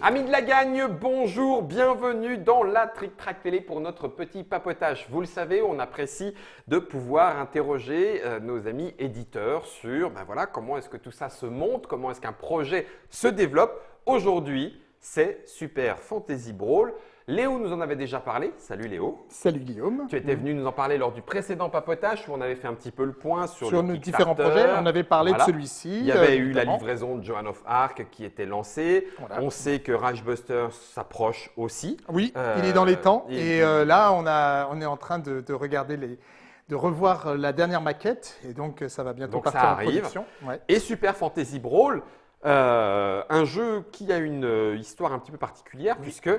Amis de la gagne, bonjour, bienvenue dans la Trick Track Télé pour notre petit papotage. Vous le savez, on apprécie de pouvoir interroger nos amis éditeurs sur voilà, comment est-ce que tout ça se monte, comment est-ce qu'un projet se développe. Aujourd'hui, c'est Super Fantasy Brawl. Léo nous en avait déjà parlé. Salut Léo. Salut Guillaume. Tu étais venu nous en parler lors du précédent papotage où on avait fait un petit peu le point sur nos différents projets. On avait parlé de celui-ci. Il y avait eu la livraison de Joan of Arc qui était lancée. Voilà. On sait que Ragebuster s'approche aussi. Oui, il est dans les temps. Et là, on est en train de regarder de revoir la dernière maquette. Et donc, ça va bientôt partir en production. Ouais. Et Super Fantasy Brawl, un jeu qui a une histoire un petit peu particulière puisque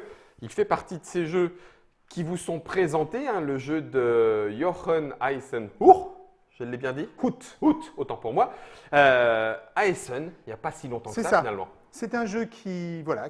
il fait partie de ces jeux qui vous sont présentés, le jeu de Jochen Eisenhower, je l'ai bien dit Hoot, autant pour moi, à Essen, il n'y a pas si longtemps que ça finalement. C'est un jeu qui, voilà,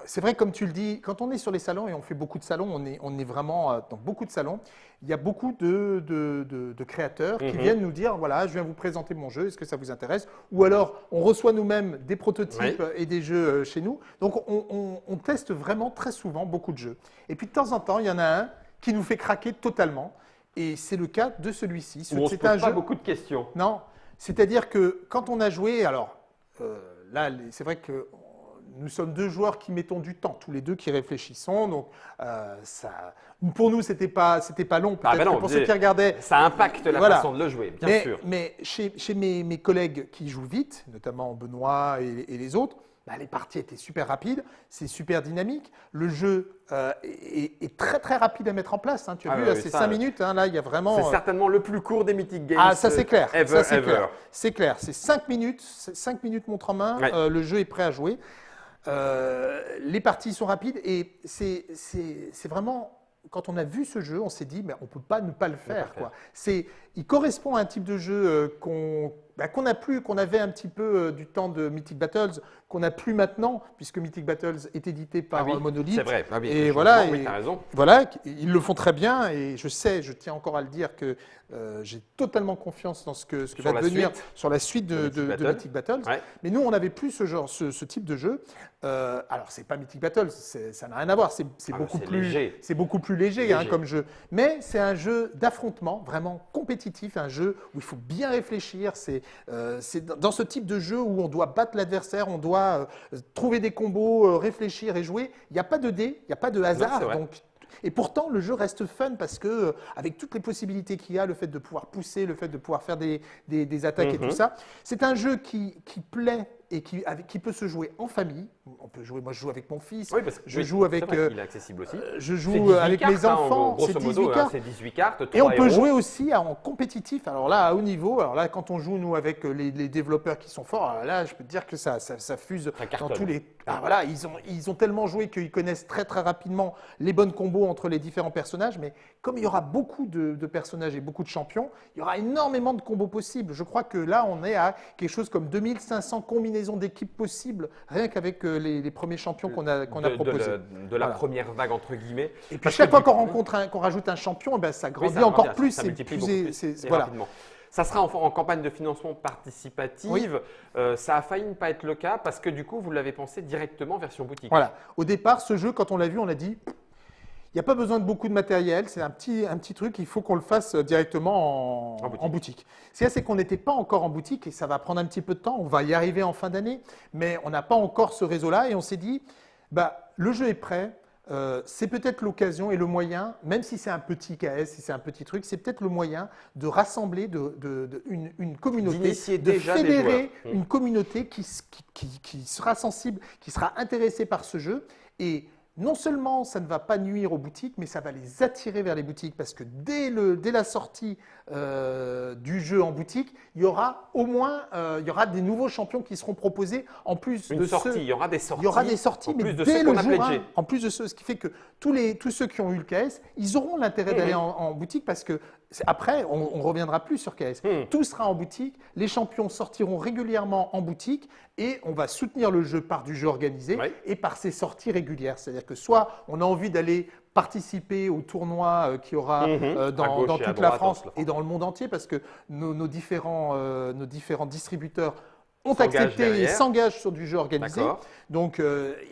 c'est vrai comme tu le dis, quand on est sur les salons et on fait beaucoup de salons, on est vraiment dans beaucoup de salons, il y a beaucoup de créateurs qui viennent nous dire, voilà, je viens vous présenter mon jeu, est-ce que ça vous intéresse? Ou alors, on reçoit nous-mêmes des prototypes et des jeux chez nous. Donc, on teste vraiment très souvent beaucoup de jeux. Et puis, de temps en temps, il y en a un qui nous fait craquer totalement. Et c'est le cas de celui-ci. On ne se pose pas beaucoup de questions. Non, c'est-à-dire que quand on a joué, alors là, c'est vrai que nous sommes deux joueurs qui mettons du temps, tous les deux qui réfléchissons. Donc, pour nous, c'était pas long. Peut-être pour ceux qui regardaient, ça impacte la façon de le jouer, bien sûr. Mais chez mes collègues qui jouent vite, notamment Benoît et les autres, les parties étaient super rapides, c'est super dynamique. Le jeu est très très rapide à mettre en place. Tu as vu, c'est 5 minutes. Là, il y a vraiment. C'est certainement le plus court des Mythic Games. Ah, ça c'est clair. C'est clair. C'est 5 minutes. 5 minutes montre en main. Le jeu est prêt à jouer. Les parties sont rapides et c'est vraiment. Quand on a vu ce jeu, on s'est dit, mais on ne peut pas ne pas le faire. Il correspond à un type de jeu qu'on avait un petit peu du temps de Mythic Battles, qu'on n'a plus maintenant, puisque Mythic Battles est édité par Monolith. C'est vrai. Et voilà, tu as raison. Voilà, ils le font très bien et je tiens encore à le dire que j'ai totalement confiance dans ce que va devenir sur la suite de Mythic Battles. Ouais. Mais nous, on n'avait plus ce type de jeu. Alors, c'est pas Mythic Battles, ça n'a rien à voir. C'est beaucoup plus léger. Comme jeu. Mais c'est un jeu d'affrontement vraiment compétitif, un jeu où il faut bien réfléchir. C'est dans ce type de jeu où on doit battre l'adversaire, on doit trouver des combos, réfléchir et jouer. Il n'y a pas de dés, il n'y a pas de hasard. Et pourtant, le jeu reste fun parce que, avec toutes les possibilités qu'il y a, le fait de pouvoir pousser, le fait de pouvoir faire des attaques et tout ça, c'est un jeu qui plaît et qui peut se jouer en famille. On peut jouer, moi je joue avec mon fils, je joue avec, il est accessible aussi. Je joue avec mes enfants, c'est 18 cartes. Et on peut jouer aussi en compétitif. Alors là, à haut niveau, alors là, quand on joue nous avec les développeurs qui sont forts, alors là, je peux te dire que ça fuse dans tous les. Voilà, ils ont tellement joué qu'ils connaissent très très rapidement les bonnes combos entre les différents personnages. Mais comme il y aura beaucoup de personnages et beaucoup de champions, il y aura énormément de combos possibles. Je crois que là, on est à quelque chose comme 2500 combinaisons d'équipes possibles, rien qu'avec les premiers champions qu'on a proposés. De la première vague, entre guillemets. Et puis chaque fois qu'on rajoute un champion, ça grandit encore plus. Ça multiplie beaucoup rapidement. Ça sera en campagne de financement participative. Ça a failli ne pas être le cas parce que du coup, vous l'avez pensé directement version boutique. Voilà. Au départ, ce jeu, quand on l'a vu, on a dit il n'y a pas besoin de beaucoup de matériel, c'est un petit truc, il faut qu'on le fasse directement en boutique. C'est qu'on n'était pas encore en boutique et ça va prendre un petit peu de temps, on va y arriver en fin d'année, mais on n'a pas encore ce réseau-là et on s'est dit, le jeu est prêt, c'est peut-être l'occasion et le moyen, même si c'est un petit KS, si c'est un petit truc, c'est peut-être le moyen de rassembler une communauté, de fédérer une communauté qui sera sensible, qui sera intéressée par ce jeu. Et non seulement ça ne va pas nuire aux boutiques, mais ça va les attirer vers les boutiques parce que dès la sortie du jeu en boutique, il y aura au moins des nouveaux champions qui seront proposés en plus il y aura des sorties. Il y aura des sorties, mais dès le jour 1, en plus de ceux, ce qui fait que tous ceux qui ont eu le KS, ils auront l'intérêt d'aller en boutique parce que après, on ne reviendra plus sur KS. Tout sera en boutique, les champions sortiront régulièrement en boutique et on va soutenir le jeu par du jeu organisé et par ses sorties régulières. C'est-à-dire que soit on a envie d'aller participer au tournoi qu'il y aura dans toute la France et dans le monde entier parce que nos différents distributeurs ont accepté et s'engagent sur du jeu organisé. Donc,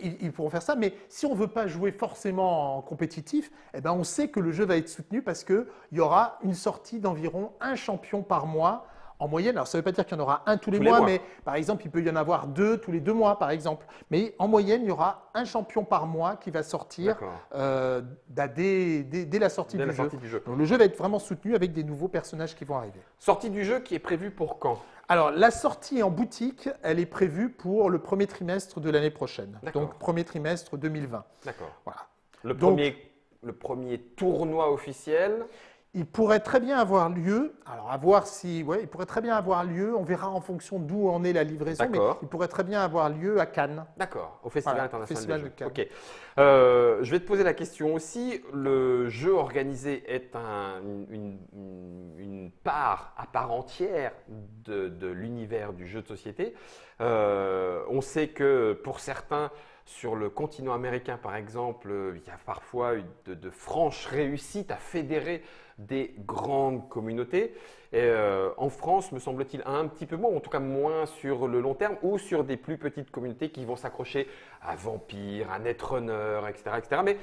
ils pourront faire ça. Mais si on ne veut pas jouer forcément en compétitif, eh ben, on sait que le jeu va être soutenu parce qu'il y aura une sortie d'environ un champion par mois en moyenne. Alors, ça ne veut pas dire qu'il y en aura un tous les mois, mais par exemple, il peut y en avoir 2 tous les 2 mois, par exemple. Mais en moyenne, il y aura un champion par mois qui va sortir dès la sortie du jeu. Donc, le jeu va être vraiment soutenu avec des nouveaux personnages qui vont arriver. Sortie du jeu qui est prévue pour quand ? Alors, la sortie en boutique, elle est prévue pour le premier trimestre de l'année prochaine. Donc, premier trimestre 2020. D'accord. Voilà. Le premier tournoi officiel. Il pourrait très bien avoir lieu. Alors, à voir si. Ouais, il pourrait très bien avoir lieu. On verra en fonction d'où en est la livraison. Mais il pourrait très bien avoir lieu à Cannes. D'accord, au Festival international des jeux. de Cannes. Ok. Je vais te poser la question aussi. Le jeu organisé est une part à part entière de l'univers du jeu de société. On sait que pour certains, sur le continent américain, par exemple, il y a parfois de franches réussites à fédérer des grandes communautés. Et en France, me semble-t-il, un petit peu moins, en tout cas moins sur le long terme, ou sur des plus petites communautés qui vont s'accrocher à Vampire, à Netrunner, etc. etc. Mais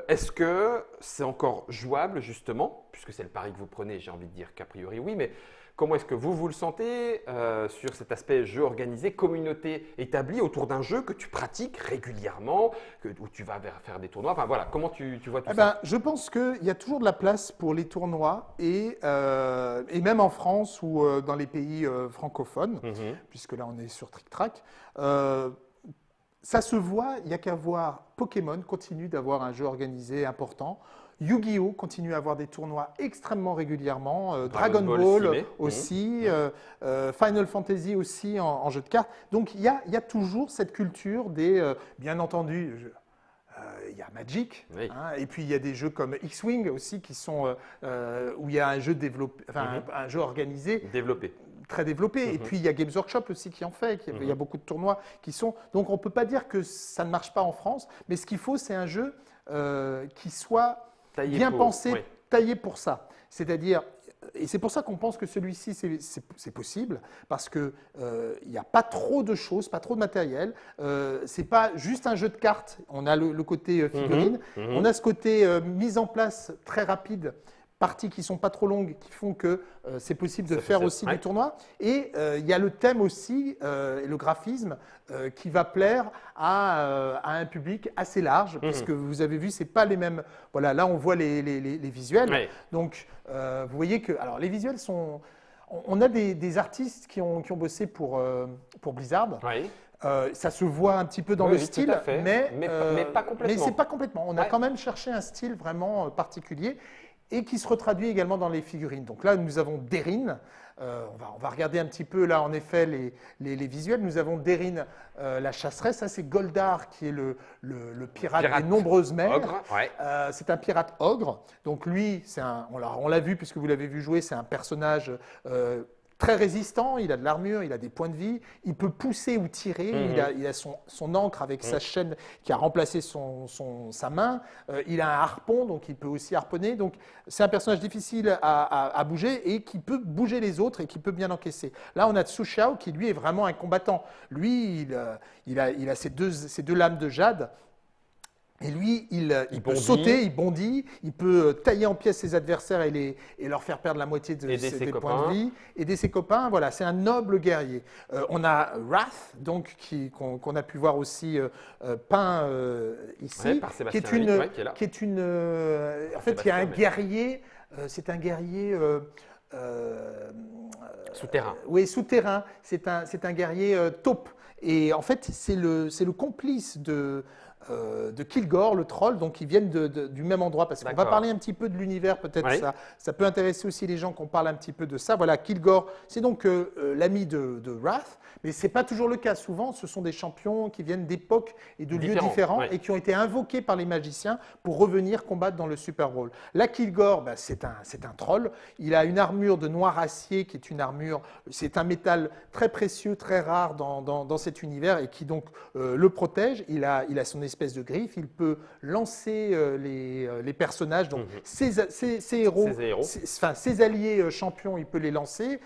est-ce que c'est encore jouable, justement, puisque c'est le pari que vous prenez, j'ai envie de dire qu'a priori oui, mais comment est-ce que vous le sentez sur cet aspect jeu organisé, communauté établie autour d'un jeu que tu pratiques régulièrement, où tu vas faire des tournois. Enfin voilà, comment tu vois tout ça ? Je pense qu'il y a toujours de la place pour les tournois et même en France ou dans les pays francophones, puisque là on est sur Trick Track. Ça se voit, il n'y a qu'à voir. Pokémon continue d'avoir un jeu organisé important. Yu-Gi-Oh! Continue à avoir des tournois extrêmement régulièrement. Dragon Ball aussi. Final Fantasy aussi en jeu de cartes. Donc il y a toujours cette culture des. Bien entendu, il y a Magic. Oui. Et puis il y a des jeux comme X-Wing aussi qui sont. Où il y a un jeu développé, un jeu organisé. Très développé. Et puis, il y a Games Workshop aussi qui en fait. Il y a beaucoup de tournois qui sont… Donc, on ne peut pas dire que ça ne marche pas en France. Mais ce qu'il faut, c'est un jeu qui soit bien pensé, taillé pour ça. C'est-à-dire… Et c'est pour ça qu'on pense que celui-ci, c'est possible. Parce qu'il n'y a pas trop de choses, pas trop de matériel. Ce n'est pas juste un jeu de cartes. On a le côté figurine. On a ce côté mise en place très rapide. Parties qui ne sont pas trop longues, qui font que c'est possible de faire aussi du tournoi. Et il y a le thème aussi, et le graphisme, qui va plaire à un public assez large, puisque vous avez vu, ce n'est pas les mêmes… Voilà, là, on voit les visuels. Oui. Donc, vous voyez que… Alors, les visuels sont… On a des artistes qui ont bossé pour Blizzard. Oui. Ça se voit un petit peu dans le style, mais pas complètement. Mais ce n'est pas complètement. On a quand même cherché un style vraiment particulier. Et qui se retraduit également dans les figurines. Donc là, nous avons Deryn. On va regarder un petit peu, là, en effet, les visuels. Nous avons Deryn, la chasseresse. Ça, c'est Goldar, qui est le pirate des nombreuses mers. Ogre, ouais. C'est un pirate ogre. Donc lui, on l'a vu, puisque vous l'avez vu jouer, c'est un personnage… très résistant, il a de l'armure, il a des points de vie, il peut pousser ou tirer, il a son ancre avec sa chaîne qui a remplacé sa main, il a un harpon, donc il peut aussi harponner. Donc c'est un personnage difficile à bouger et qui peut bouger les autres et qui peut bien encaisser. Là, on a Tsu Xiao qui, lui, est vraiment un combattant. Lui, il a ses deux lames de jade. Et lui, il peut sauter, il bondit, il peut tailler en pièces ses adversaires et leur faire perdre la moitié des points de vie, aider ses copains. Voilà, c'est un noble guerrier. On a Wrath, donc qu'on a pu voir aussi peint ici, qui est une. En fait, il y a un guerrier. C'est un guerrier. Souterrain. Oui, souterrain. C'est un guerrier taupe. Et en fait, c'est le complice de Kilgore, le troll, donc ils viennent du même endroit, parce qu'on va parler un petit peu de l'univers, peut-être ça peut intéresser aussi les gens qu'on parle un petit peu de ça. Voilà, Kilgore, c'est donc l'ami de Wrath, mais ce n'est pas toujours le cas. Souvent, ce sont des champions qui viennent d'époques et de lieux différents et qui ont été invoqués par les magiciens pour revenir combattre dans le Super Bowl. Là, Kilgore, c'est un troll. Il a une armure de noir acier qui est une armure, c'est un métal très précieux, très rare dans cet univers et qui donc le protège. Il a son espèces de griffes. Il peut lancer les personnages, donc ses héros, ses alliés champions, il peut les lancer.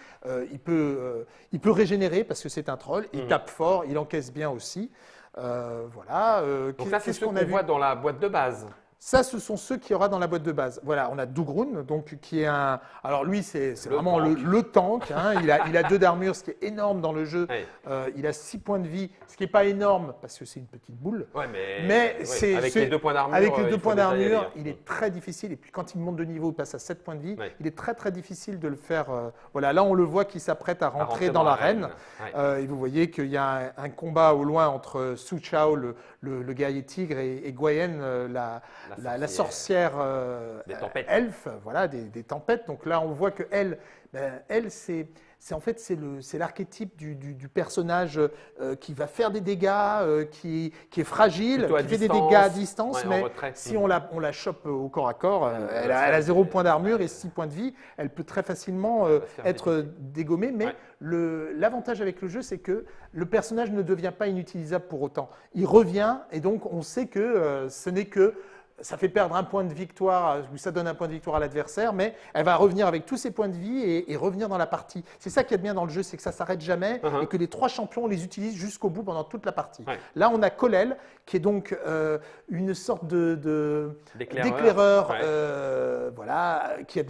Il peut régénérer parce que c'est un troll. Il tape fort, il encaisse bien aussi. Voilà. Donc ça, c'est ce qu'on voit dans la boîte de base. Ça, ce sont ceux qu'il y aura dans la boîte de base. Voilà, on a Dougroun, donc qui est un. Alors lui, c'est vraiment le tank. Hein. Il a 2 d'armure, ce qui est énorme dans le jeu. Ouais. Il a 6 points de vie, ce qui n'est pas énorme parce que c'est une petite boule. Ouais, mais avec les 2 points d'armure. Avec les 2 points d'armure, il est très difficile. Et puis quand il monte de niveau, il passe à 7 points de vie. Ouais. Il est très très difficile de le faire. Voilà, là on le voit qui s'apprête à rentrer dans l'arène. Ouais. Et vous voyez qu'il y a un combat au loin entre Su Chao, le guerrier tigre, et Guayen, la sorcière elfe, voilà, des tempêtes. Donc là, on voit que elle, c'est l'archétype du personnage qui va faire des dégâts, qui est fragile, qui fait des dégâts à distance, mais si on la chope au corps à corps, elle a 0 point d'armure et 6 points de vie, elle peut très facilement être dégommée, mais l'avantage avec le jeu, c'est que le personnage ne devient pas inutilisable pour autant. Il revient et donc on sait que ce n'est que ça fait perdre un point de victoire, ou ça donne un point de victoire à l'adversaire, mais elle va revenir avec tous ses points de vie et revenir dans la partie. C'est ça qui est bien dans le jeu, c'est que ça ne s'arrête jamais et que les 3 champions, on les utilise jusqu'au bout pendant toute la partie. Ouais. Là, on a Kolel, qui est donc une sorte d'éclaireur, voilà, qui a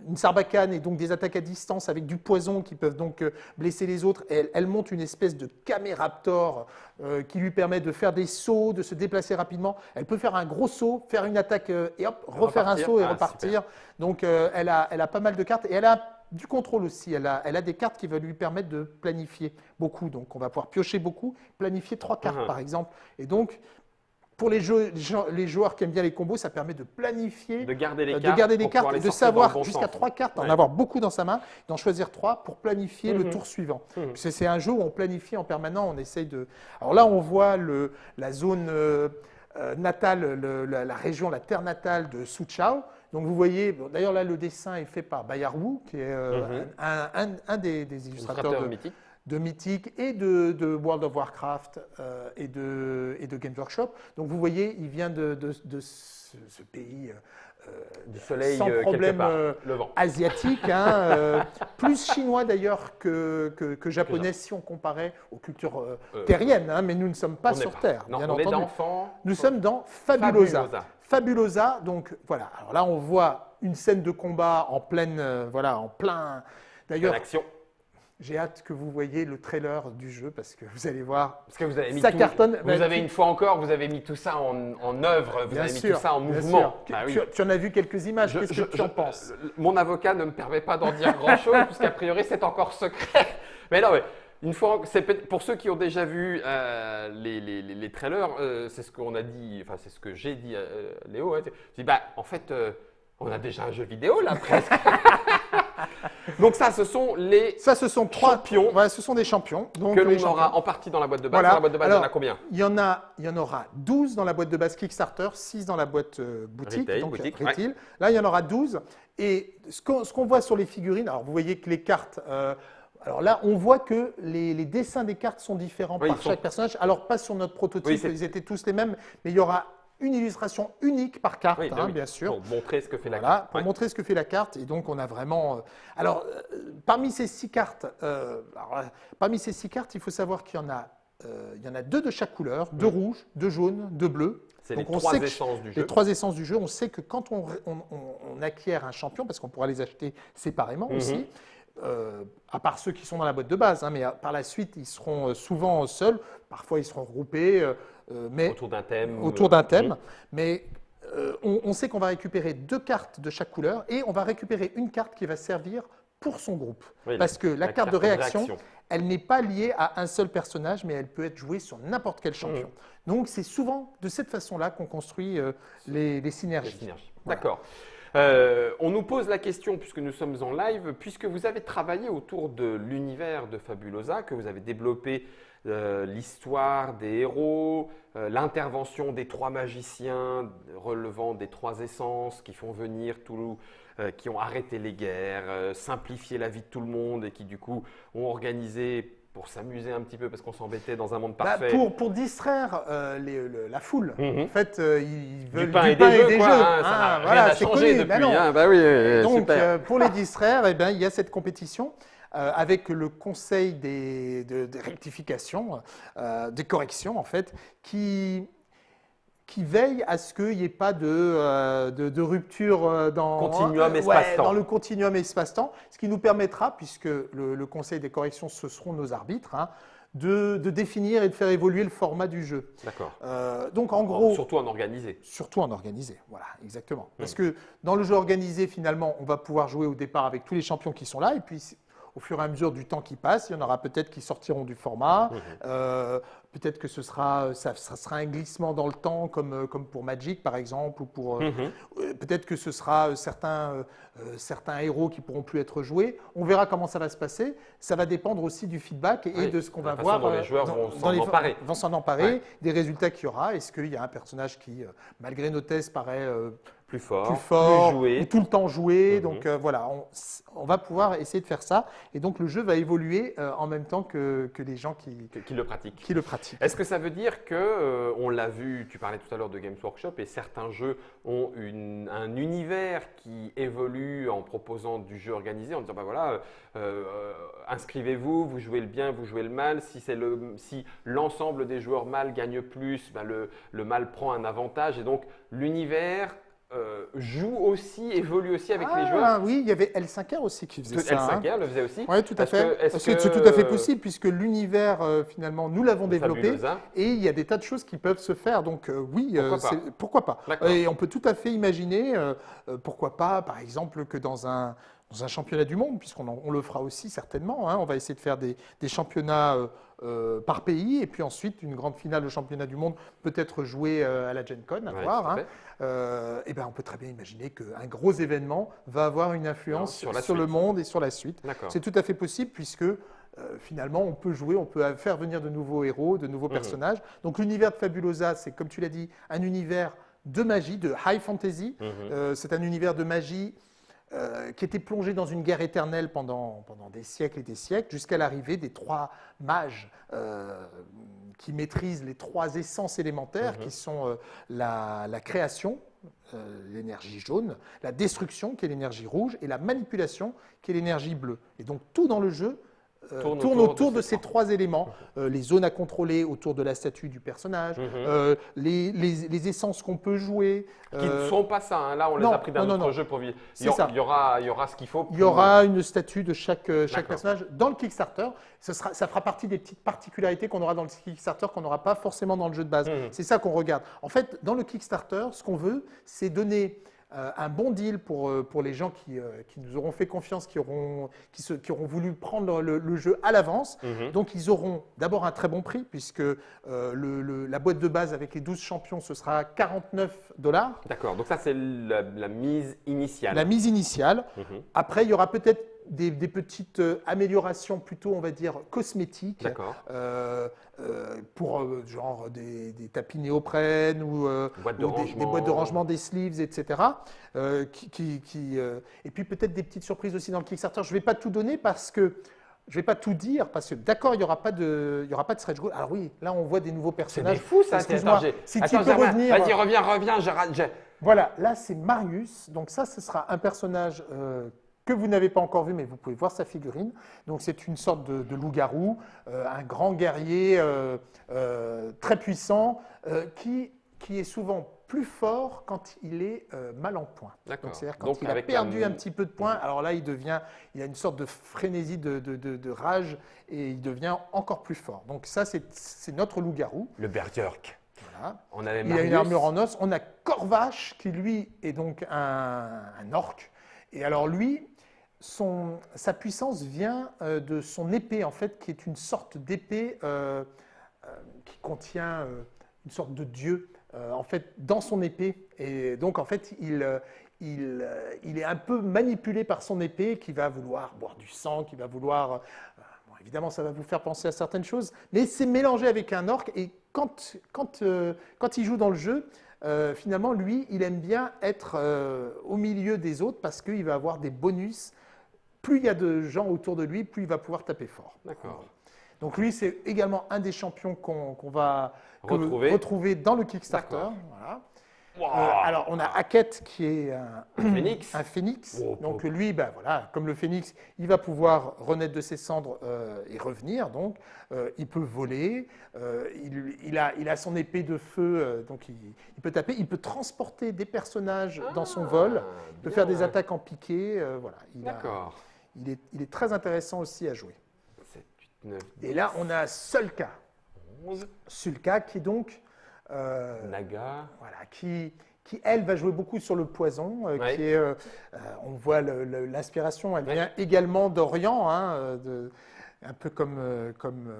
une sarbacane et donc des attaques à distance avec du poison qui peuvent donc blesser les autres. Elle monte une espèce de caméraptor qui lui permet de faire des sauts, de se déplacer rapidement. Elle peut faire un gros saut, faire une attaque et hop, refaire un saut et repartir. Super. Donc elle a pas mal de cartes et elle a du contrôle aussi. Elle a des cartes qui vont lui permettre de planifier beaucoup. Donc on va pouvoir piocher beaucoup, planifier 3 cartes par exemple. Et donc pour les joueurs qui aiment bien les combos, ça permet de planifier, de garder les cartes et de savoir jusqu'à 3 cartes, en avoir beaucoup dans sa main, d'en choisir 3 pour planifier le tour suivant. C'est un jeu où on planifie en permanent, on essaye de… Alors là, on voit la zone natale, la région, la terre natale de Su Chao. Donc vous voyez, d'ailleurs là, le dessin est fait par Bayard Wu, qui est un des illustrateurs de Mythic et de World of Warcraft et de Games Workshop. Donc vous voyez, il vient de ce pays du soleil sans problème asiatique, hein, plus chinois d'ailleurs que japonais si on comparait aux cultures terriennes, hein, mais nous ne sommes pas sur Terre, non, bien on entendu. Nous sommes dans Fabulosa. Fabulosa, donc voilà. Alors là, on voit une scène de combat en pleine, en plein. D'ailleurs, action. J'ai hâte que vous voyez le trailer du jeu parce que vous allez voir. Parce que vous avez mis ça cartonne. Vous avez une fois encore, vous avez mis tout ça en œuvre, vous avez mis tout ça en mouvement. Bah oui. Tu en as vu quelques images. Qu'est-ce que tu en penses? Mon avocat ne me permet pas d'en dire grand-chose puisqu'a priori c'est encore secret. Mais non, mais une fois, pour ceux qui ont déjà vu les trailers, c'est ce qu'on a dit, enfin c'est ce que j'ai dit à Léo. Hein, je dis en fait, on a déjà un jeu vidéo là presque. Donc ça, ce sont les champions. Ouais, ce sont des champions. Donc que l'on aura en partie dans la boîte de base. Voilà. Dans la boîte de base, alors, il y en a combien? Il y en aura 12 dans la boîte de base Kickstarter, 6 dans la boîte boutique. Retail. Ouais. Là, il y en aura 12. Et ce qu'on voit sur les figurines, alors vous voyez que les cartes… alors là, on voit que les dessins des cartes sont différents par chaque personnage. Alors pas sur notre prototype, ils étaient tous les mêmes, mais il y aura une illustration unique par carte, bien sûr. Pour montrer ce que fait la carte. Pour montrer ce que fait la carte. Et donc, on a vraiment… parmi ces 6 cartes, il faut savoir qu'il y en a 2 de chaque couleur, 2 rouges, 2 jaunes, 2 bleus. C'est les 3 essences du jeu. Les 3 essences du jeu. On sait que quand on acquiert un champion, parce qu'on pourra les acheter séparément aussi, à part ceux qui sont dans la boîte de base, mais par la suite, ils seront souvent seuls. Parfois, ils seront regroupés. Mais autour d'un thème. Mais on sait qu'on va récupérer 2 cartes de chaque couleur et on va récupérer une carte qui va servir pour son groupe. Oui, parce que la carte de réaction, elle n'est pas liée à un seul personnage, mais elle peut être jouée sur n'importe quel champion. Donc, c'est souvent de cette façon-là qu'on construit les synergies. Voilà. D'accord. On nous pose la question, puisque nous sommes en live, puisque vous avez travaillé autour de l'univers de Fabulosa, que vous avez développé l'histoire des héros, l'intervention des 3 magiciens relevant des 3 essences qui font venir qui ont arrêté les guerres, simplifié la vie de tout le monde et qui du coup ont organisé pour s'amuser un petit peu parce qu'on s'embêtait dans un monde Bah, parfait. pour distraire la foule. En fait, ils veulent Du pain et des jeux, quoi, hein, ça n'a rien voilà, à c'est changer connu. depuis. Bah non. Hein. Bah oui, Donc, super. pour les distraire, eh ben, il y a cette compétition avec le conseil de rectification, des corrections en fait, qui veille à ce qu'il n'y ait pas de rupture Continuum espace-temps. dans le continuum espace-temps, ce qui nous permettra, puisque le conseil des corrections, ce seront nos arbitres, hein, de définir et de faire évoluer le format du jeu. D'accord. Donc en gros… Surtout en organisé. Surtout en organisé, voilà, exactement. Parce que dans le jeu organisé, finalement, on va pouvoir jouer au départ avec tous les champions qui sont là, et puis au fur et à mesure du temps qui passe, il y en aura peut-être qui sortiront du format. Peut-être que ça sera un glissement dans le temps, comme pour Magic par exemple, ou peut-être que ce sera certains héros qui pourront plus être joués. On verra comment ça va se passer. Ça va dépendre aussi du feedback et de ce qu'on va voir. Dont les joueurs vont s'en emparer. Des résultats qu'il y aura. Est-ce qu'il y a un personnage qui, malgré nos tests, paraît plus fort, plus joué, ou tout le temps joué. Donc voilà, on va pouvoir essayer de faire ça. Et donc le jeu va évoluer en même temps que les gens qui le pratiquent. Est-ce que ça veut dire que, on l'a vu, tu parlais tout à l'heure de Games Workshop, et certains jeux ont un univers qui évolue en proposant du jeu organisé, en disant bah voilà, inscrivez-vous, vous jouez le bien, vous jouez le mal. Si l'ensemble des joueurs mâles gagne plus, bah le mâle prend un avantage, et donc l'univers évolue aussi avec les joueurs. Oui, il y avait L5R aussi qui faisait ça. L5R le faisait aussi. Oui, tout à fait. C'est tout à fait possible puisque l'univers, finalement, nous l'avons développé et il y a des tas de choses qui peuvent se faire. Donc oui, pourquoi pas. Et on peut tout à fait imaginer, pourquoi pas, par exemple, que dans un championnat du monde, puisqu'on le fera aussi certainement, hein, on va essayer de faire des championnats par pays et puis ensuite une grande finale de championnat du monde peut-être jouée à la Gen Con, à voir. Et ben on peut très bien imaginer qu'un gros événement va avoir une influence sur le monde et sur la suite. C'est tout à fait possible puisque finalement on peut jouer, on peut faire venir de nouveaux héros, de nouveaux personnages. Donc l'univers de Fabulosa, c'est comme tu l'as dit, un univers de magie, de high fantasy. C'est un univers de magie qui était plongé dans une guerre éternelle pendant des siècles et des siècles, jusqu'à l'arrivée des 3 mages qui maîtrisent les 3 essences élémentaires, qui sont la création, l'énergie jaune, la destruction, qui est l'énergie rouge, et la manipulation, qui est l'énergie bleue. Et donc tout dans le jeu tourne autour de ces 3 éléments. Les zones à contrôler autour de la statue du personnage, les essences qu'on peut jouer. Qui ne sont pas ça, hein. Là on les a pris d'un autre jeu pour vivre. Il y aura ce qu'il faut. Il y aura une statue de chaque personnage dans le Kickstarter. Ça fera partie des petites particularités qu'on aura dans le Kickstarter qu'on n'aura pas forcément dans le jeu de base. C'est ça qu'on regarde. En fait, dans le Kickstarter, ce qu'on veut, c'est donner un bon deal pour les gens qui nous auront fait confiance, qui auront voulu prendre le jeu à l'avance. Donc, ils auront d'abord un très bon prix, puisque la boîte de base avec les 12 champions, ce sera $49. D'accord, donc ça, c'est la mise initiale. La mise initiale. Après, il y aura peut-être des petites améliorations plutôt, on va dire, cosmétiques. Pour genre des tapis néoprène ou des boîtes de rangement des sleeves, etc. Et puis peut-être des petites surprises aussi dans le Kickstarter. Je ne vais pas tout donner parce que je ne vais pas tout dire parce que d'accord, il n'y aura pas de stretch goal. Alors oui, là on voit des nouveaux personnages. C'est fou ça. Excuse-moi, si tu peux revenir. Vas-y, reviens. Voilà, là c'est Marius. Donc ça, ce sera un personnage que vous n'avez pas encore vu, mais vous pouvez voir sa figurine. Donc c'est une sorte de loup-garou, un grand guerrier très puissant qui est souvent plus fort quand il est mal en point. C'est-à-dire quand il a perdu un petit peu de points, alors là il a une sorte de frénésie de rage et il devient encore plus fort. Donc ça c'est notre loup-garou. Le Berserk. Voilà. Il a une armure en os. On a Corvache qui lui est donc un orc. Et alors lui, sa puissance vient de son épée en fait, qui est une sorte d'épée qui contient une sorte de dieu en fait dans son épée. Et donc en fait il est un peu manipulé par son épée, qui va vouloir boire du sang, qui va vouloir évidemment ça va vous faire penser à certaines choses, mais c'est mélangé avec un orc. Et quand il joue dans le jeu, finalement, lui, il aime bien être au milieu des autres parce qu'il va avoir des bonus. Plus il y a de gens autour de lui, plus il va pouvoir taper fort. D'accord. Donc lui, c'est également un des champions qu'on va retrouver dans le Kickstarter. Voilà. Wow. Alors, on a Hackett qui est un phénix. Oh, Donc lui, ben, voilà, comme le phénix, il va pouvoir renaître de ses cendres et revenir. Donc, il peut voler. Il a son épée de feu, donc il peut taper. Il peut transporter des personnages dans son vol. Il peut faire des attaques en piqué. Voilà. D'accord. Il est très intéressant aussi à jouer. 7, 8, 9, 10, Et là, on a Sulka. 11. Sulka qui est donc Naga. voilà, qui elle va jouer beaucoup sur le poison, Ouais. qui est, on voit l'inspiration, elle vient également d'Orient, hein, un peu comme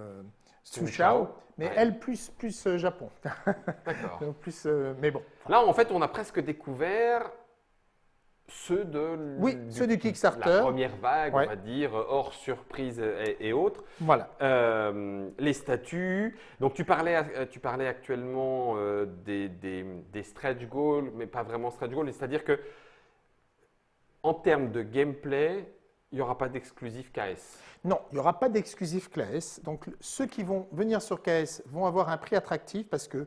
Su Shao, mais Ouais. elle plus Japon. D'accord. Donc plus, mais bon. Là, en fait, on a presque découvert ceux Ceux du Kickstarter. La première vague, Ouais. on va dire, hors surprise et autres. Voilà. Les statuts. Donc, tu parlais actuellement des stretch goals, mais pas vraiment stretch goals. C'est-à-dire que, en termes de gameplay, il n'y aura pas d'exclusif KS. Non, il n'y aura pas d'exclusif KS. Donc ceux qui vont venir sur KS vont avoir un prix attractif parce que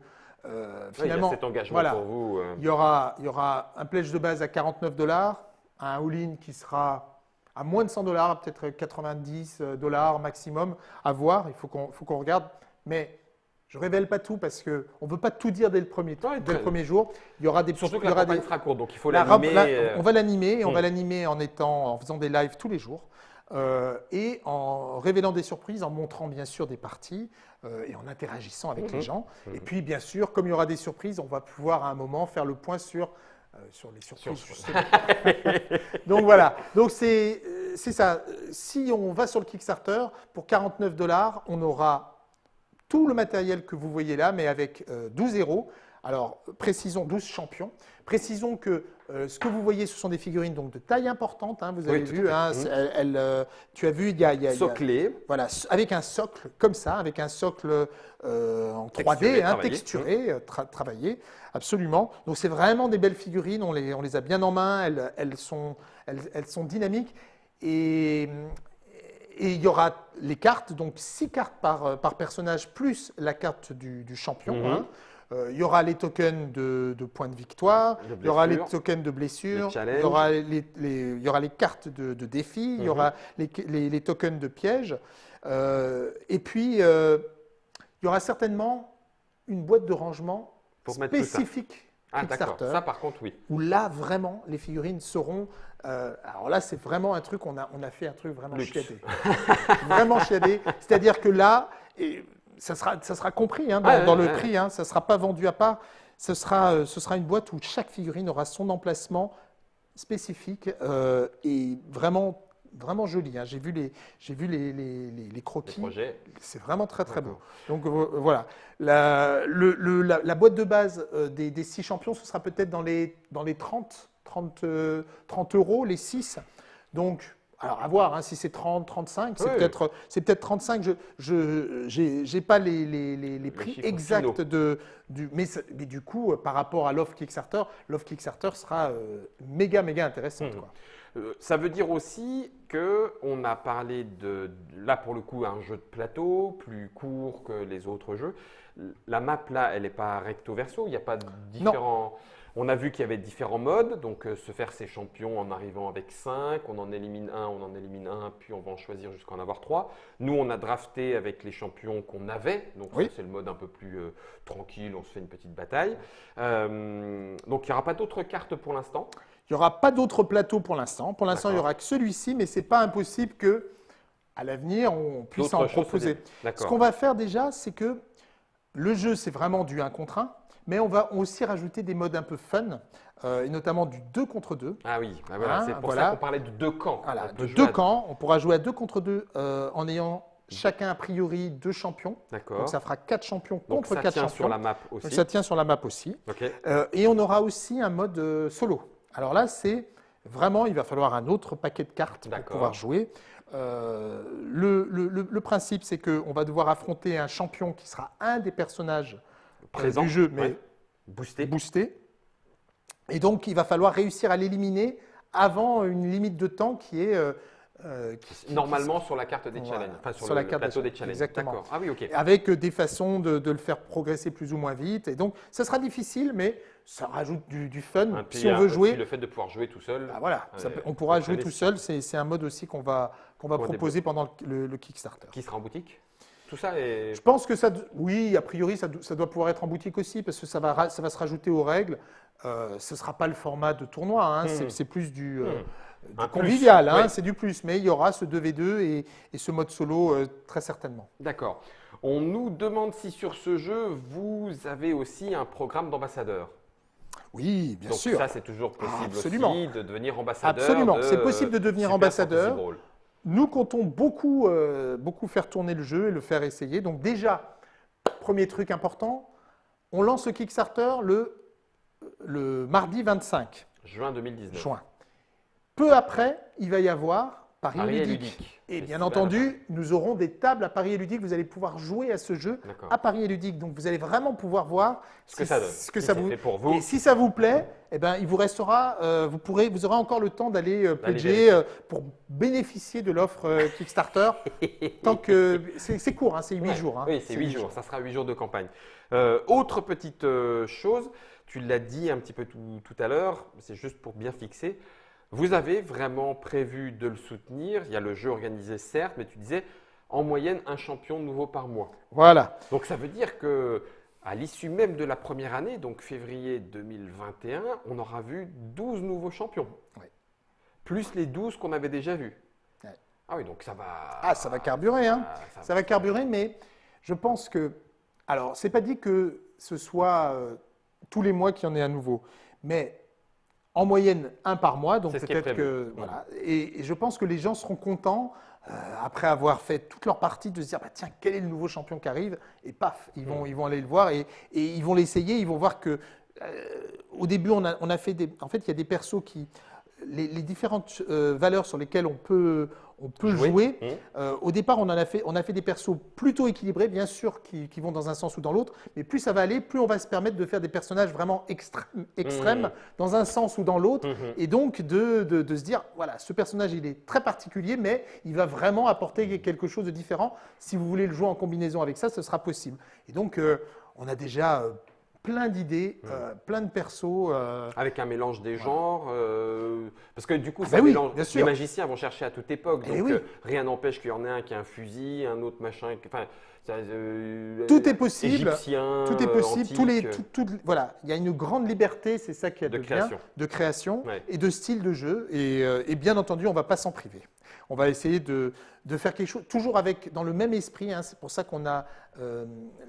finalement, il y a cet engagement voilà, pour vous. il y aura un pledge de base à 49 $, un all-in qui sera à moins de 100 $, peut-être 90 $ maximum, à voir. Il faut qu'on regarde. Mais je ne révèle pas tout parce qu'on ne veut pas tout dire dès le premier jour. Il y aura des Surtout que il y la aura campagne des- sera courte, donc il faut la- l'animer. on va l'animer et on va l'animer en faisant des lives tous les jours et en révélant des surprises, en montrant bien sûr des parties et en interagissant avec les gens. Et puis bien sûr, comme il y aura des surprises, on va pouvoir à un moment faire le point sur les surprises. justement. Donc voilà, donc c'est ça. Si on va sur le Kickstarter, pour 49 $, on aura tout le matériel que vous voyez là, mais avec 12 héros. Alors, précisons 12 champions. Précisons que ce que vous voyez, ce sont des figurines donc, de taille importante. Hein, vous avez Oui, tout vu, à hein, tu as vu, il y a Soclé. voilà, avec un socle comme ça, avec un socle en 3D, Texturé, travaillé. texturé, travaillé, absolument. Donc c'est vraiment des belles figurines, on les a bien en main, elles sont dynamiques. Et il y aura les cartes, donc 6 cartes par personnage, plus la carte du champion. Hein. Il y aura les tokens de points de victoire, il y aura les tokens de blessure, il y aura les cartes de défi, il y aura les tokens de piège. Et puis, il y aura certainement une boîte de rangement Pour mettre tout ça. spécifique Kickstarter. Ça, par contre, oui. Où là, vraiment, les figurines seront… alors là, c'est vraiment un truc, on a fait un truc vraiment Luxe. chiadé. Vraiment chiadé. C'est-à-dire que là… ça sera compris hein, dans le prix, hein, ça ne sera pas vendu à part. Ce sera une boîte où chaque figurine aura son emplacement spécifique et vraiment joli. Hein. J'ai vu les croquis. C'est vraiment très très beau. Donc voilà. La boîte de base des 6 champions, ce sera peut-être dans les 30 € les 6. Donc alors, à voir, hein, si c'est 30, 35, c'est peut-être 35. Je n'ai pas les prix exacts mais du coup, par rapport à l'offre Kickstarter sera méga intéressante. Quoi. Ça veut dire aussi qu'on a parlé là pour le coup, un jeu de plateau plus court que les autres jeux. La map là, elle n'est pas recto verso, il n'y a pas de différents… Non. On a vu qu'il y avait différents modes, donc se faire ses champions en arrivant avec 5, on en élimine un, puis on va en choisir jusqu'à en avoir 3. Nous, on a drafté avec les champions qu'on avait, donc c'est le mode un peu plus tranquille, on se fait une petite bataille. Donc il n'y aura pas d'autres cartes pour l'instant. Il n'y aura pas d'autres plateaux pour l'instant. Pour l'instant, il n'y aura que celui-ci, mais ce n'est pas impossible qu'à l'avenir, on puisse en proposer. Ce qu'on va faire déjà, c'est que le jeu, c'est vraiment du 1 contre 1. Mais on va aussi rajouter des modes un peu fun, et notamment du 2 contre 2. Ah oui, voilà, c'est pour ça qu'on parlait de 2 camps. Voilà, de 2 camps. On pourra jouer à 2 contre 2 en ayant chacun a priori 2 champions. D'accord. Donc ça fera 4 champions contre 4 champions. Ça tient sur la map aussi. Donc ça tient sur la map aussi. Okay. Et on aura aussi un mode solo. Alors là, c'est vraiment, il va falloir un autre paquet de cartes pour pouvoir jouer. Le principe, c'est qu'on va devoir affronter un champion qui sera un des personnages du jeu, mais boosté. Et donc, il va falloir réussir à l'éliminer avant une limite de temps qui est Normalement sur la carte des challenges, voilà, enfin sur la le carte plateau des des challenges. exactement. D'accord. Ah oui, ok. Avec des façons de le faire progresser plus ou moins vite. Et donc, ça sera difficile, mais ça rajoute du fun. Puis, Si on veut puis jouer, le fait de pouvoir jouer tout seul. bah voilà, on pourra jouer tout décider. seul. C'est un mode aussi qu'on va proposer pendant le Kickstarter. Qui sera en boutique? Tout ça est. Je pense que oui, a priori, ça doit pouvoir être en boutique aussi, parce que ça va se rajouter aux règles. Ce ne sera pas le format de tournoi, hein, c'est plus du convivial, hein, c'est du plus. Mais il y aura ce 2v2 et ce mode solo très certainement. D'accord. On nous demande si sur ce jeu, vous avez aussi un programme d'ambassadeur. Oui, bien sûr. Donc ça, c'est toujours possible aussi de devenir ambassadeur. Absolument, c'est possible de devenir Super ambassadeur. Fantasy Brawl. Nous comptons beaucoup faire tourner le jeu et le faire essayer. Donc déjà, premier truc important, on lance le Kickstarter le mardi 25 Juin 2019. juin. Peu après, il va y avoir Paris et Ludique. Et bien entendu, nous aurons des tables à Paris et Ludique. Vous allez pouvoir jouer à ce jeu à Paris et Ludique. Donc vous allez vraiment pouvoir voir ce que ça donne, ce que ça vous fait pour vous. Et si ça vous plaît, eh ben, il vous restera, vous aurez encore le temps d'aller pledger pour bénéficier de l'offre Kickstarter. Tant que c'est court, hein, c'est 8 jours. Hein. Oui, c'est 8 jours. Ça sera 8 jours de campagne. Autre petite chose, tu l'as dit un petit peu tout à l'heure, c'est juste pour bien fixer. Vous avez vraiment prévu de le soutenir. Il y a le jeu organisé, certes, mais tu disais en moyenne un champion nouveau par mois. Voilà. Donc ça veut dire que à l'issue même de la première année, donc février 2021, on aura vu 12 nouveaux champions. Oui. Plus les 12 qu'on avait déjà vus. Oui. Ah oui, donc ça va. Ah, ça va carburer, hein. Ça va carburer, mais je pense que. Alors, c'est pas dit que ce soit tous les mois qu'il y en ait un nouveau, mais en moyenne, un par mois, donc peut-être que voilà. Et je pense que les gens seront contents après avoir fait toute leur partie de se dire bah, tiens, quel est le nouveau champion qui arrive, et paf, ils vont aller le voir et ils vont l'essayer, ils vont voir que au début on a fait en fait il y a des persos qui les différentes valeurs sur lesquelles on peut jouer. Au départ, on a fait des persos plutôt équilibrés, bien sûr, qui vont dans un sens ou dans l'autre, mais plus ça va aller, plus on va se permettre de faire des personnages vraiment extrêmes dans un sens ou dans l'autre, et donc de se dire, voilà, ce personnage, il est très particulier, mais il va vraiment apporter quelque chose de différent. Si vous voulez le jouer en combinaison avec ça, ce sera possible. Et donc, on a déjà plein d'idées, plein de persos. Avec un mélange des genres, parce que du coup, les magiciens vont chercher à toute époque, donc rien n'empêche qu'il y en ait un qui a un fusil, un autre machin, enfin, tout est possible. Égyptien, tout est possible. antique, voilà, il y a une grande liberté, c'est ça qui est de création et de style de jeu, et bien entendu, on ne va pas s'en priver. On va essayer de faire quelque chose, toujours dans le même esprit. Hein, c'est pour ça qu'on a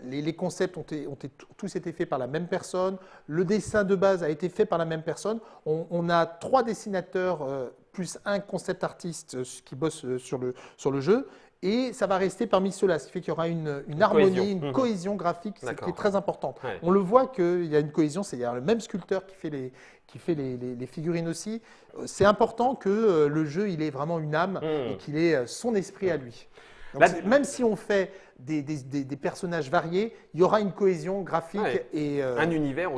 les concepts ont tous été faits par la même personne. Le dessin de base a été fait par la même personne. On a 3 dessinateurs plus un concept artiste qui bosse sur le jeu. Et ça va rester parmi ceux-là, ce qui fait qu'il y aura une harmonie, une cohésion graphique, qui est très importante. Ouais. On le voit qu'il y a une cohésion, c'est le même sculpteur qui fait les figurines aussi. C'est important que le jeu il ait vraiment une âme et qu'il ait son esprit à lui. Donc, même si on fait des personnages variés, il y aura une cohésion graphique et un univers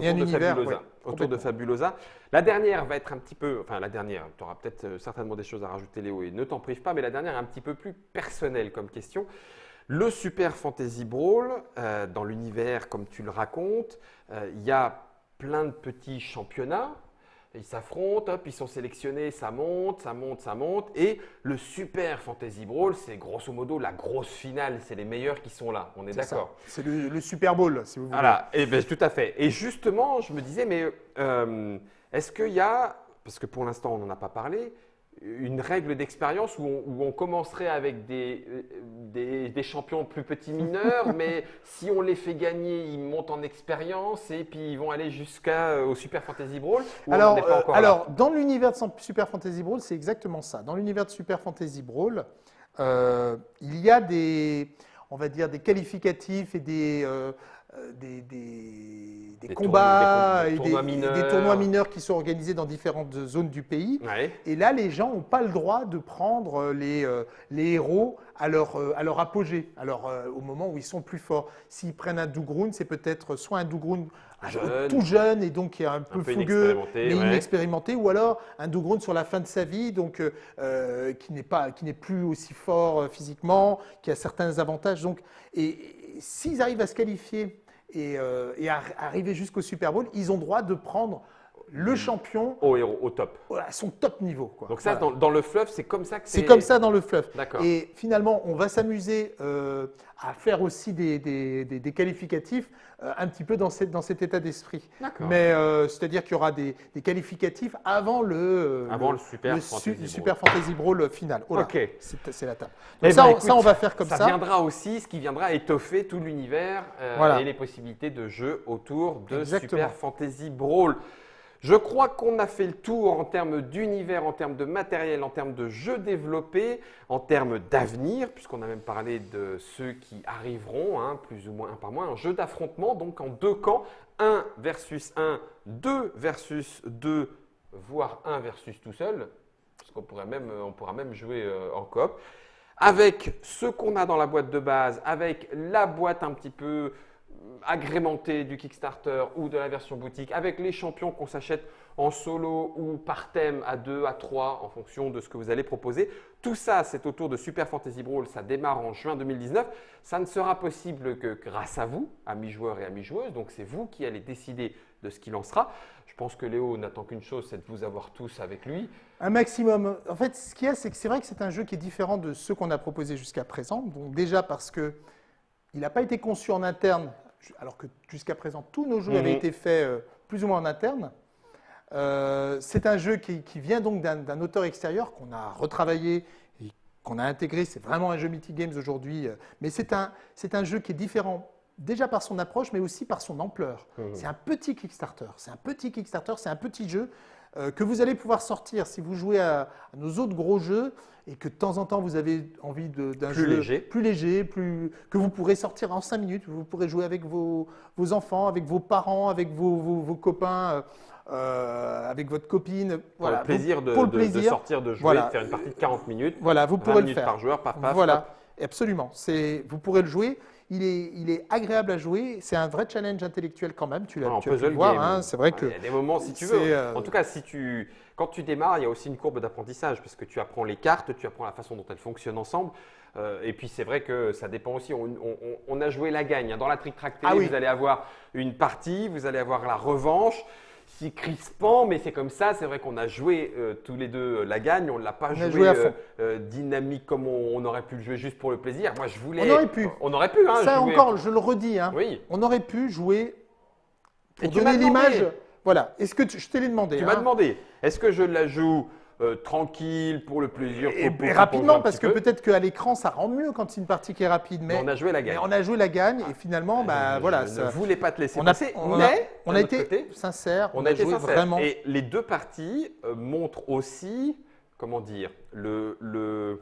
autour de Fabulosa. La dernière va être un petit peu, enfin la dernière, tu auras peut-être certainement des choses à rajouter Léo et ne t'en prive pas, mais la dernière est un petit peu plus personnelle comme question. Le Super Fantasy Brawl, dans l'univers comme tu le racontes, il y a plein de petits championnats. Ils s'affrontent, hop, ils sont sélectionnés, ça monte, ça monte, ça monte. Et le Super Fantasy Brawl, c'est grosso modo la grosse finale. C'est les meilleurs qui sont là. On est d'accord. C'est le Super Bowl, si vous voulez. Voilà, et bien, tout à fait. Et justement, je me disais, mais est-ce qu'il y a, parce que pour l'instant, on n'en a pas parlé, une règle d'expérience où on commencerait avec des champions plus petits mineurs, mais si on les fait gagner, ils montent en expérience et puis ils vont aller jusqu'au Super Fantasy Brawl. Alors, dans l'univers de Super Fantasy Brawl, c'est exactement ça. Dans l'univers de Super Fantasy Brawl, il y a on va dire, des qualificatifs et des combats et des tournois mineurs qui sont organisés dans différentes zones du pays. Ouais. Et là, les gens n'ont pas le droit de prendre les héros à leur apogée, au moment où ils sont le plus forts. S'ils prennent un Dougroun, c'est peut-être soit un Dougroun tout jeune et donc qui est un peu fougueux, mais ouais. inexpérimenté, ou alors un Dougroune sur la fin de sa vie, donc qui n'est plus aussi fort physiquement, qui a certains avantages. Donc, et s'ils arrivent à se qualifier et à arriver jusqu'au Super Bowl, ils ont droit de prendre le champion au top. À son top niveau. Quoi. Donc ça, dans le fluff, c'est comme ça que c'est comme ça dans le fluff. D'accord. Et finalement, on va s'amuser à faire aussi des qualificatifs un petit peu dans cet état d'esprit. D'accord. Mais c'est-à-dire qu'il y aura des qualificatifs avant le Super Fantasy Brawl final. Oh là, ok. C'est la table. Donc ça, on va faire comme ça. Ça viendra aussi, ce qui viendra étoffer tout l'univers et les possibilités de jeu autour de Super Fantasy Brawl. Je crois qu'on a fait le tour en termes d'univers, en termes de matériel, en termes de jeux développés, en termes d'avenir, puisqu'on a même parlé de ceux qui arriveront, plus ou moins un par mois, un jeu d'affrontement, donc en 2 camps, 1 versus 1, 2 versus 2, voire 1 versus tout seul, parce qu'on pourra même jouer en coop, avec ce qu'on a dans la boîte de base, avec la boîte un petit peu agrémenté du Kickstarter ou de la version boutique, avec les champions qu'on s'achète en solo ou par thème à 2, à 3 en fonction de ce que vous allez proposer. Tout ça, c'est autour de Super Fantasy Brawl. Ça démarre en juin 2019. Ça ne sera possible que grâce à vous, amis joueurs et amis joueuses. Donc, c'est vous qui allez décider de ce qu'il en sera. Je pense que Léo n'attend qu'une chose, c'est de vous avoir tous avec lui. Un maximum. En fait, ce qu'il y a, c'est que c'est vrai que c'est un jeu qui est différent de ceux qu'on a proposés jusqu'à présent. Donc, déjà parce qu'il n'a pas été conçu en interne, alors que jusqu'à présent, tous nos jeux avaient été faits plus ou moins en interne. C'est un jeu qui vient donc d'un auteur extérieur qu'on a retravaillé et qu'on a intégré. C'est vraiment un jeu Mythic Games aujourd'hui. Mais c'est un jeu qui est différent déjà par son approche, mais aussi par son ampleur. C'est un petit Kickstarter. C'est un petit jeu que vous allez pouvoir sortir si vous jouez à nos autres gros jeux et que de temps en temps vous avez envie d'un jeu plus léger, que vous pourrez sortir en 5 minutes. Vous pourrez jouer avec vos enfants, avec vos parents, avec vos copains. Avec votre copine. Voilà. Pour le plaisir de sortir, de jouer, de faire une partie de 40 minutes. Voilà, vous pourrez le faire. Par joueur, paf. Voilà, absolument. Vous pourrez le jouer. Il est agréable à jouer. C'est un vrai challenge intellectuel quand même. Tu as pu le voir. C'est vrai que il y a des moments, si tu veux. En tout cas, quand tu démarres, il y a aussi une courbe d'apprentissage parce que tu apprends les cartes, tu apprends la façon dont elles fonctionnent ensemble. Et puis, c'est vrai que ça dépend aussi. On a joué la gagne. Dans la Trick Track Télé, vous allez avoir une partie, vous allez avoir la revanche. C'est crispant, mais c'est comme ça. C'est vrai qu'on a joué tous les deux la gagne. On ne l'a pas joué dynamique comme on aurait pu le jouer juste pour le plaisir. Moi, je voulais. On aurait pu. On aurait pu. Ça jouer. Encore, je le redis. Oui. On aurait pu jouer pour donner l'image. Voilà. Est-ce que je te l'ai demandé? Tu m'as demandé. Est-ce que je la joue tranquille pour le plaisir et rapidement, parce que peut-être qu'à l'écran, ça rend mieux quand c'est une partie qui est rapide. Mais on a joué la gagne. On a joué la gagne et finalement, je ne voulais pas te laisser passer. On a été sincère. On a joué vraiment. Et les deux parties montrent aussi, comment dire, le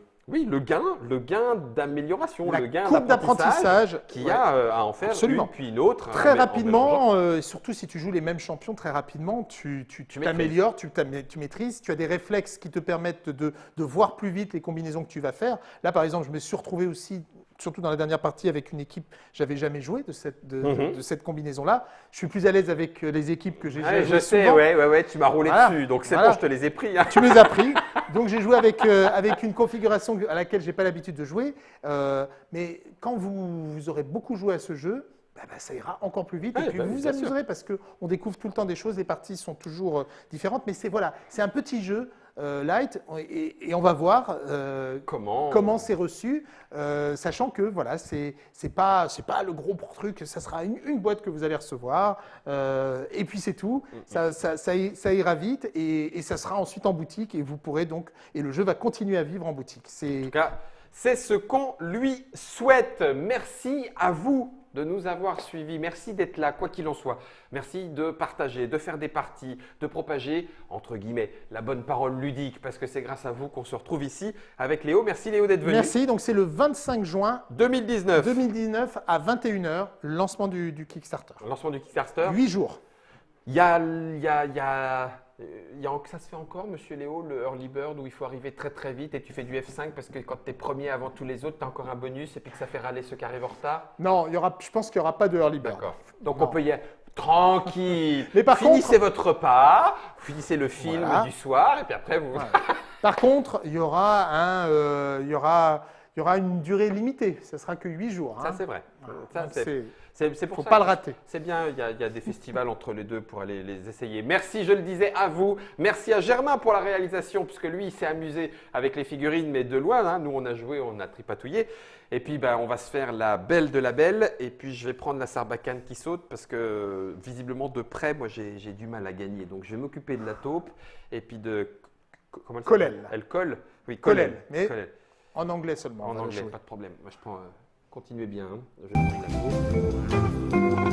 gain d'amélioration, le gain d'apprentissage qu'il y a à en faire une puis une autre. Très rapidement, surtout si tu joues les mêmes champions très rapidement, tu t'améliores, tu maîtrises, tu as des réflexes qui te permettent de voir plus vite les combinaisons que tu vas faire. Là, par exemple, je me suis retrouvé aussi, surtout dans la dernière partie, avec une équipe, j'avais jamais joué de cette combinaison-là. Je suis plus à l'aise avec les équipes que j'ai jamais jouées. Je sais, ouais, tu m'as roulé dessus, donc c'est bon, je te les ai pris. Tu me les as pris. Donc j'ai joué avec une configuration à laquelle je n'ai pas l'habitude de jouer. Mais quand vous aurez beaucoup joué à ce jeu, ça ira encore plus vite. Et puis vous vous amuserez parce qu'on découvre tout le temps des choses. Les parties sont toujours différentes. Mais c'est un petit jeu. Light et on va voir comment c'est reçu, sachant que c'est pas le gros truc, ça sera une boîte que vous allez recevoir et puis c'est tout, ça ira vite et ça sera ensuite en boutique et vous pourrez donc et le jeu va continuer à vivre en boutique. En tout cas, c'est ce qu'on lui souhaite. Merci à vous de nous avoir suivis. Merci d'être là, quoi qu'il en soit. Merci de partager, de faire des parties, de propager, entre guillemets, la bonne parole ludique, parce que c'est grâce à vous qu'on se retrouve ici avec Léo. Merci Léo d'être venu. Merci. Donc c'est le 25 juin 2019 à 21h, le lancement du Kickstarter. Le lancement du Kickstarter. 8 jours. Ça se fait encore, monsieur Léo, le Early Bird où il faut arriver très très vite et tu fais du F5 parce que quand tu es premier avant tous les autres, tu as encore un bonus et puis que ça fait râler ceux qui arrivent en retard? Non, je pense qu'il n'y aura pas de Early Bird. D'accord. Donc on peut Tranquille. Mais par finissez contre, votre repas, finissez le film Voilà. du soir, et puis après vous. Voilà. Par contre, il y aura une durée limitée. Ce sera que 8 jours. Ça Hein. c'est vrai. Voilà. Ça, Donc, c'est c'est pour faut ça pas que le rater. C'est bien, il y a des festivals entre les deux pour aller les essayer. Merci, je le disais, à vous. Merci à Germain pour la réalisation, puisque lui, il s'est amusé avec les figurines, mais de loin. Hein. Nous, on a joué, on a tripatouillé. Et puis, ben, on va se faire la belle de la belle. Et puis, je vais prendre la sarbacane qui saute, parce que visiblement, de près, moi, j'ai du mal à gagner. Donc, je vais m'occuper de la taupe et puis de… Comment elle s'appelle ? Colel. Elle colle. Oui, Colel, Colel. mais Colel. en anglais seulement. on En va le anglais, jouer. pas de problème. Moi, je prends… continuez bien. Hein. Je vais prendre la taupe.